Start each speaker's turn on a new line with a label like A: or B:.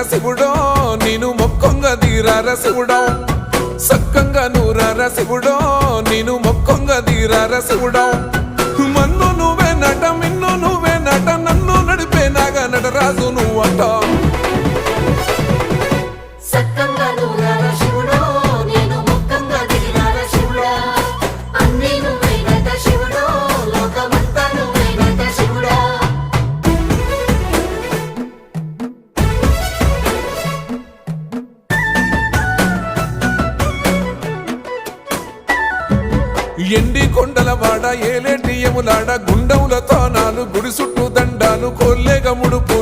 A: శివుడో నేను మొక్కొంగ దీరార శివుడో సక్కంగా నూరార శివుడో నేను మొక్కొంగ దీరార శివుడో మన్ను నువ్వే నట మిన్ను నువ్వే నట నన్ను నడిపే నాగా నటరాజు నువ్వంట ఎండి కొండలవాడ ఏలేటి యములాడ గుండములతో నాలు గుడి చుట్టూ దండాలు కొల్లేగ ముడుపు